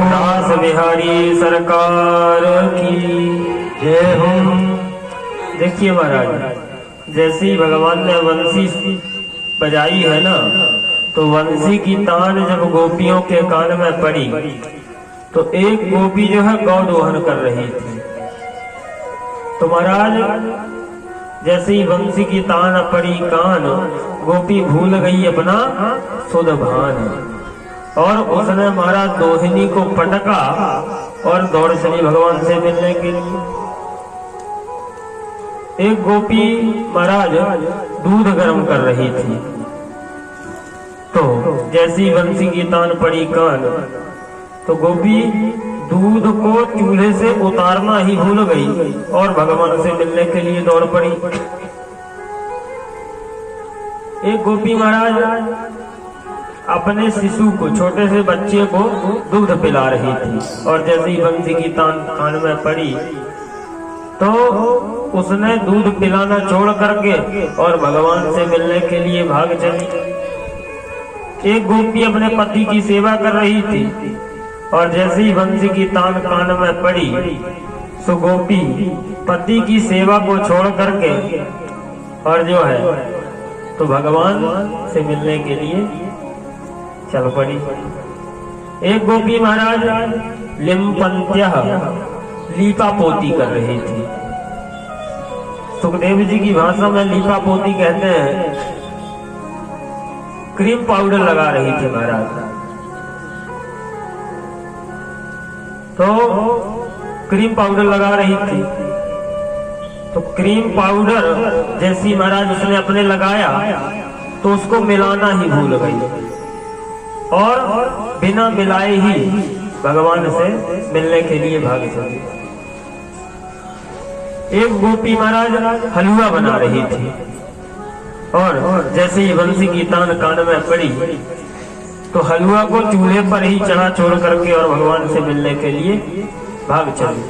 दास बिहारी सरकार की जय हो। देखिए महाराज, जैसे ही भगवान ने वंशी बजाई है ना, तो वंशी की तान जब गोपियों के कान में पड़ी तो एक गोपी जो है गौ दोहन कर रही थी। तो महाराज जैसे ही वंशी की तान पड़ी कान, गोपी भूल गई अपना सुध भान, और उसने महाराज दोहिनी को पटका और दौड़ चली भगवान से मिलने के लिए। एक गोपी महाराज दूध गर्म कर रही थी, तो जैसी वंशी की तान पड़ी कान, तो गोपी दूध को चूल्हे से उतारना ही भूल गई और भगवान से मिलने के लिए दौड़ पड़ी। एक गोपी महाराज अपने शिशु को, छोटे से बच्चे को दूध पिला रही थी, और जैसे ही वंशी की तान कान में पड़ी तो उसने दूध पिलाना छोड़ करके और भगवान से मिलने के लिए भाग चली। एक गोपी अपने पति की सेवा कर रही थी, और जैसे ही वंशी की तान कान में पड़ी, सो गोपी पति की सेवा को छोड़ करके और जो है तो भगवान से मिलने के लिए चल पड़ी। एक गोपी महाराज लिम्पंत्य लीपा पोती कर रही थी। सुखदेव जी की भाषा में लीपा पोती कहते हैं, क्रीम पाउडर लगा रही थी महाराज। तो क्रीम पाउडर लगा रही थी, तो क्रीम पाउडर जैसी महाराज उसने अपने लगाया तो उसको मिलाना ही भूल गई, और बिना मिलाए ही भगवान से मिलने के लिए भाग चली। एक गोपी महाराज हलवा बना रही थी, और जैसे ही वंशी की तान कान में पड़ी तो हलवा को चूल्हे पर ही चढ़ा छोड़ करके और भगवान से मिलने के लिए भाग चली।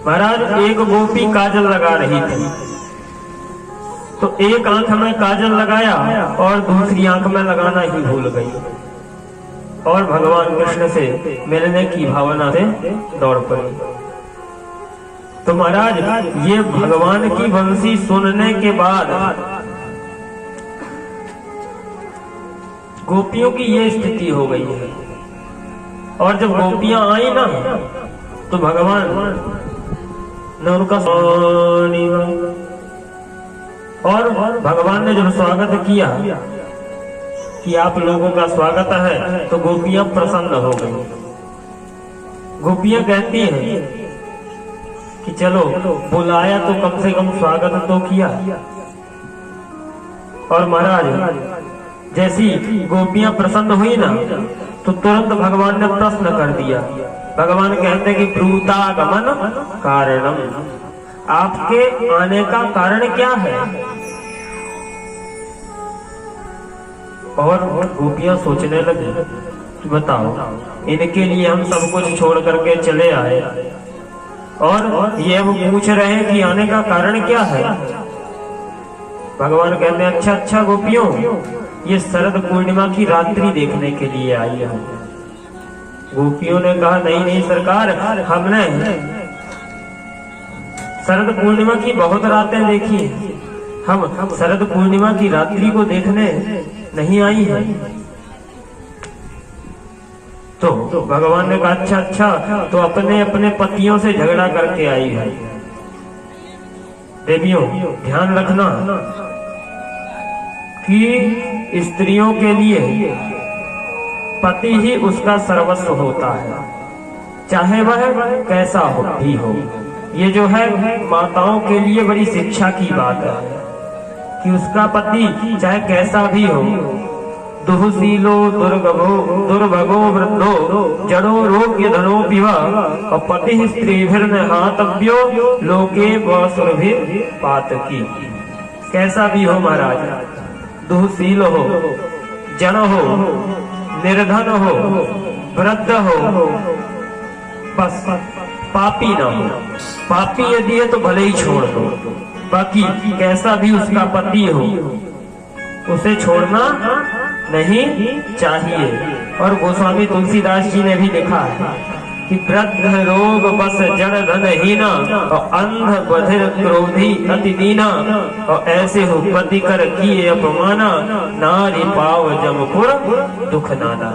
महाराज एक गोपी काजल लगा रही थी, तो एक आंख में काजल लगाया और दूसरी आंख में लगाना ही भूल गई, और भगवान कृष्ण से मिलने की भावना से दौड़ पड़ी। तो महाराज ये भगवान की वंशी सुनने के बाद गोपियों की ये स्थिति हो गई है। और जब गोपियां आई ना, तो भगवान ने उनका और भगवान ने जब स्वागत किया कि आप लोगों का स्वागत है, तो गोपियां प्रसन्न हो गई। गोपियां कहती हैं कि चलो बुलाया तो कम से कम स्वागत तो किया। और महाराज जैसी गोपियां प्रसन्न हुई ना, तो तुरंत भगवान ने प्रश्न कर दिया। भगवान कहते कि ब्रूतागमन कारणम, आपके आने का कारण क्या है? और गोपियां सोचने लगी कि बताओ, इनके लिए हम सब कुछ छोड़ करके चले आए, और ये अब पूछ रहे हैं कि आने का कारण क्या है। भगवान कहते हैं अच्छा अच्छा गोपियों, ये शरद पूर्णिमा की रात्रि देखने के लिए आई है। गोपियों ने कहा नहीं नहीं सरकार, हमने शरद पूर्णिमा की बहुत रातें देखी, हम शरद पूर्णिमा की रात्रि को देखने नहीं आई है। तो भगवान ने कहा अच्छा अच्छा, तो अपने अपने पतियों से झगड़ा करके आई है। देवियों ध्यान रखना कि स्त्रियों के लिए पति ही उसका सर्वस्व होता है, चाहे वह कैसा हो भी हो। ये जो है माताओं के लिए बड़ी शिक्षा की बात है कि उसका पति चाहे कैसा भी हो, दुःशीलो दुर्भगो वृद्धो जड़ो रोग्य धनो पिवा, और पति स्त्रीभिर्नहातव्यो लोके वसुरभिर पातकी। कैसा भी हो महाराज, दुःशील हो, जड़ हो, निर्धन हो, वृद्ध हो, बस पापी ना हो। पापी यदि है तो भले ही छोड़ दो, बाकी कैसा भी उसका पति हो उसे छोड़ना नहीं चाहिए। और गोस्वामी तुलसीदास जी ने भी लिखा है कि वृद्ध रोग बस जड़ धन हीना और अंध बधिर क्रोधी अति दीना और ऐसे हो पति कर किए अपमाना नारी पाव जमपुर दुख नाना।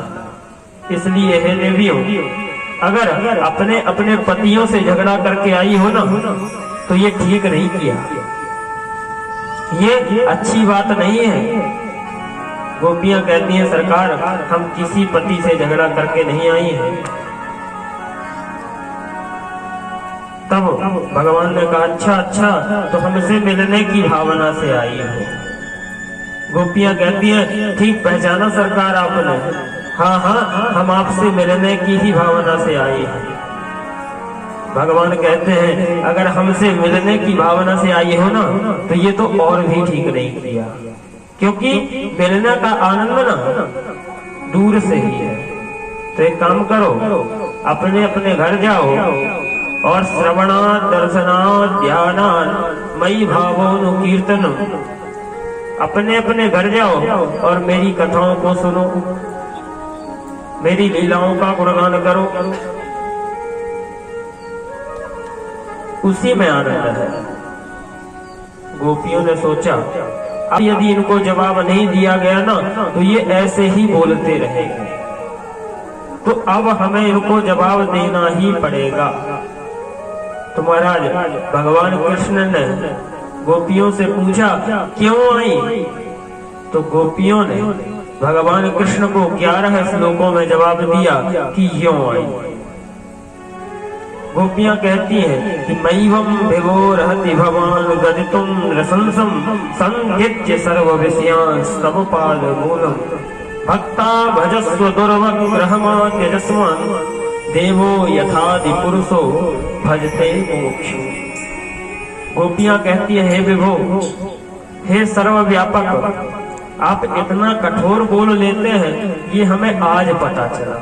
इसलिए हे देवियों, अगर अपने अपने पतियों से झगड़ा करके आई हो ना तो ये ठीक नहीं किया, ये अच्छी बात नहीं है। गोपियां कहती हैं सरकार हम किसी पति से झगड़ा करके नहीं आई हैं। तब भगवान ने कहा अच्छा अच्छा तो हमसे मिलने की भावना से आई हो। गोपियां कहती हैं ठीक पहचाना सरकार आपने, हाँ हाँ हम आपसे मिलने की ही भावना से आई हैं। भगवान कहते हैं अगर हमसे मिलने की भावना से आई हो ना तो ये तो और भी ठीक नहीं किया, क्योंकि मिलने का आनंद ना दूर से ही है। तो एक काम करो, अपने अपने घर जाओ और श्रवणा दर्शना ध्याना मई भावों कीर्तन, अपने अपने घर जाओ और मेरी कथाओं को सुनो, मेरी लीलाओं का गुणगान करो, उसी में आनंद है। गोपियों ने सोचा अब यदि इनको जवाब नहीं दिया गया ना तो ये ऐसे ही बोलते रहेंगे, तो अब हमें इनको जवाब देना ही पड़ेगा। तो महाराज भगवान कृष्ण ने गोपियों से पूछा क्यों आई, तो गोपियों ने भगवान कृष्ण को 11 श्लोकों में जवाब दिया कि यूं आई। गोपियां कहती हैं कि मैवम विभो रहति भवान गदितुम रसंसम संगित्य सर्व विषयान् तव पाद मूलम भक्ता भजस्व दुर्वक् रहमा तेजस्वान् देवो यथादि पुरुषो भजते मोक्ष। गोपियां कहती है हे विभो, हे सर्वव्यापक, आप इतना कठोर बोल लेते हैं ये हमें आज पता चला।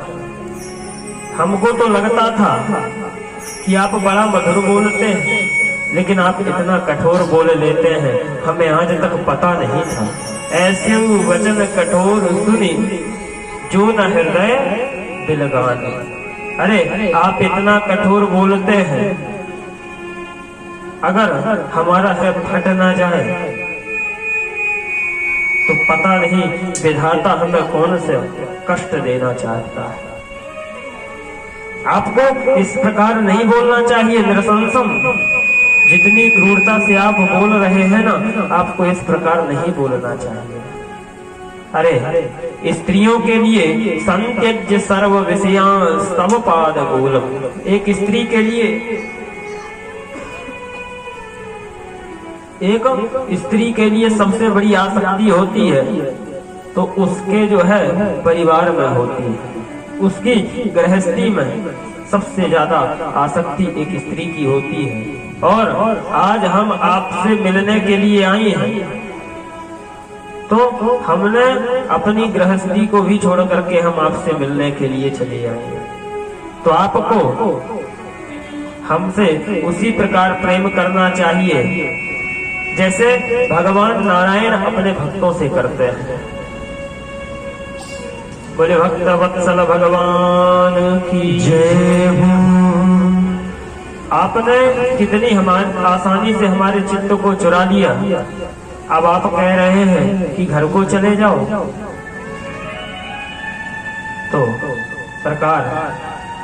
हमको तो लगता था कि आप बड़ा मधुर बोलते हैं, लेकिन आप इतना कठोर बोल लेते हैं हमें आज तक पता नहीं था। ऐसे वचन कठोर सुनी जो न हृदय दिलगाने। अरे आप इतना कठोर बोलते हैं, अगर हमारा हृदय फट ना जाए तो पता नहीं विधाता हमें कौन से कष्ट देना चाहता है। आपको इस प्रकार नहीं बोलना चाहिए निरसंसम, जितनी क्रूरता से आप बोल रहे हैं ना आपको इस प्रकार नहीं बोलना चाहिए। अरे स्त्रियों के लिए संत्यज्य सर्व विषयान् तव पाद मूलम, एक स्त्री के लिए, एक स्त्री के लिए सबसे बड़ी आसक्ति होती है तो उसके जो है परिवार में होती है, उसकी गृहस्थी में सबसे ज्यादा आसक्ति एक स्त्री की होती है। और आज हम आपसे मिलने के लिए आए हैं तो हमने अपनी गृहस्थी को भी छोड़ करके हम आपसे मिलने के लिए चले आए। तो आपको हमसे उसी प्रकार प्रेम करना चाहिए जैसे भगवान नारायण अपने भक्तों से करते हैं। बोले भक्त वत्सल भगवान की जय। आपने कितनी हमारी आसानी से हमारे चित्त को चुरा लिया, अब आप कह रहे हैं कि घर को चले जाओ। तो सरकार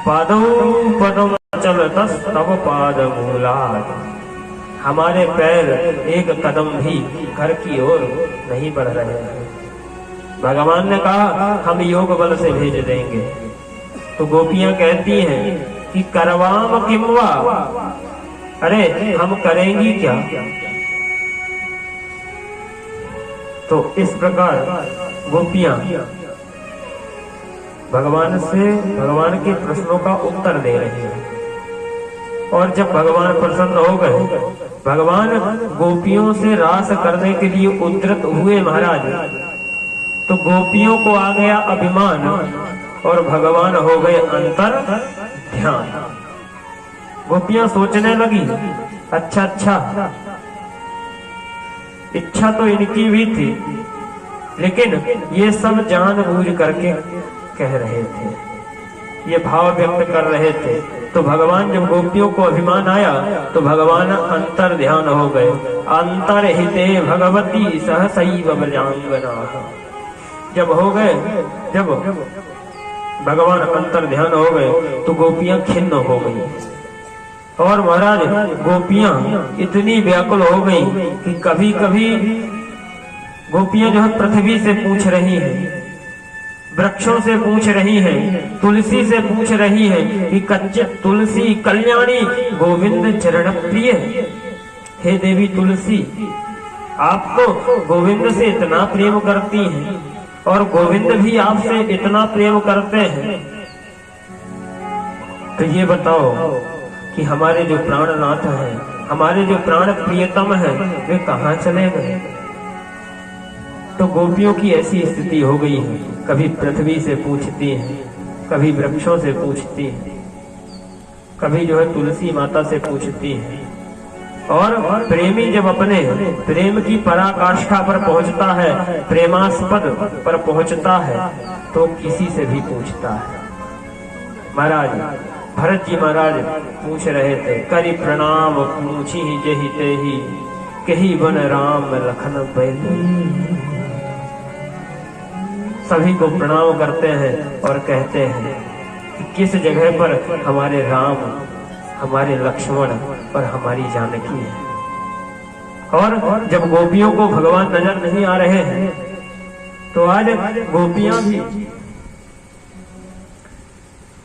पादौ पदम चलतस तव पाद मूलात्, हमारे पैर एक कदम भी घर की ओर नहीं बढ़ रहे हैं। भगवान ने कहा हम योग बल से भेज देंगे। तो गोपियां कहती हैं कि करवाम किमवा, अरे हम करेंगी क्या। तो इस प्रकार गोपियां भगवान भगवान के प्रश्नों का उत्तर दे रही हैं। और जब भगवान प्रसन्न हो गए, भगवान गोपियों से रास करने के लिए उद्यत हुए महाराज, तो गोपियों को आ गया अभिमान और भगवान हो गए अंतर ध्यान। गोपियां सोचने लगी अच्छा अच्छा, इच्छा तो इनकी भी थी, लेकिन ये सब जानबूझ करके कह रहे थे, ये भाव व्यक्त कर रहे थे। तो भगवान जब गोपियों को अभिमान आया तो भगवान अंतर ध्यान हो गए। अंतर हिते भगवती सहसैव व्रजांगना, जब हो गए, जब भगवान अंतर ध्यान हो गए तो गोपियां खिन्न हो गई। और महाराज गोपियां इतनी व्याकुल हो गई कि कभी कभी गोपियां जो है पृथ्वी से पूछ रही हैं, वृक्षों से पूछ रही हैं, तुलसी से पूछ रही हैं कि कच्चित तुलसी कल्याणी गोविंद चरण प्रिय। हे देवी तुलसी, आप तो गोविंद से इतना प्रेम करती हैं और गोविंद भी आपसे इतना प्रेम करते हैं, तो ये बताओ कि हमारे जो प्राणनाथ हैं, हमारे जो प्राण प्रियतम हैं, वे कहाँ चले गए। तो गोपियों की ऐसी स्थिति हो गई है, कभी पृथ्वी से पूछती हैं, कभी वृक्षों से पूछती हैं, कभी जो है तुलसी माता से पूछती हैं। और प्रेमी जब अपने प्रेम की पराकाष्ठा पर पहुंचता है, प्रेमास्पद पर पहुंचता है, तो किसी से भी पूछता है। महाराज भरत जी महाराज पूछ रहे थे, करी प्रणाम पूछी जही तेही, कही बन राम लखन बैल। सभी को प्रणाम करते हैं और कहते हैं कि किस जगह पर हमारे राम, हमारे लक्ष्मण और हमारी जानकी है। और जब गोपियों को भगवान नजर नहीं आ रहे हैं तो आज गोपियां भी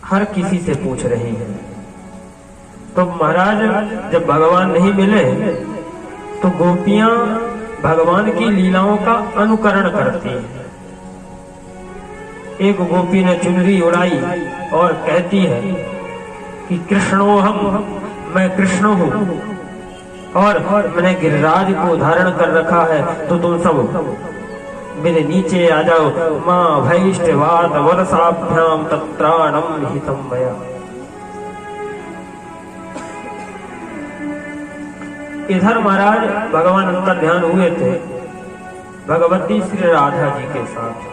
हर किसी से पूछ रही हैं। तो महाराज जब भगवान नहीं मिले तो गोपियां भगवान की लीलाओं का अनुकरण करती हैं। एक गोपी ने चुनरी उड़ाई और कहती है कि कृष्णो हम, मैं कृष्ण हूँ और मैंने गिरिराज को धारण कर रखा है, तो तुम सब मेरे नीचे आ जाओ। माँ भैष्टवाद वर्षाभ्याम तत्राणम हितम मया। इधर महाराज भगवान अंतर ध्यान हुए थे भगवती श्री राधा जी के साथ।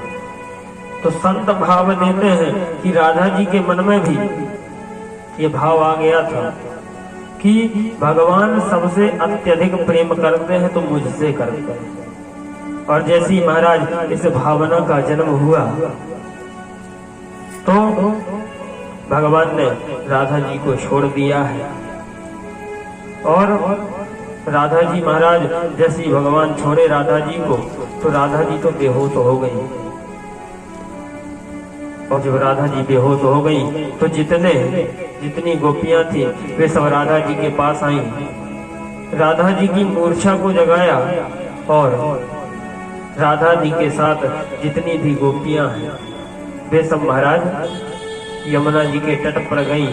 तो संत भाव देते हैं कि राधा जी के मन में भी ये भाव आ गया था कि भगवान सबसे अत्यधिक प्रेम करते हैं तो मुझसे करते हैं। और जैसे ही महाराज इस भावना का जन्म हुआ तो भगवान ने राधा जी को छोड़ दिया है। और राधा जी महाराज जैसे ही भगवान छोड़े राधा जी को, तो राधा जी तो बेहोश हो गई। और जब राधा जी बेहोश हो गई तो जितनी गोपियां थी वे सब राधा जी के पास आई, राधा जी की मूर्छा को जगाया और राधा जी के साथ जितनी भी गोपियां हैं वे सब महाराज यमुना जी के तट पर गईं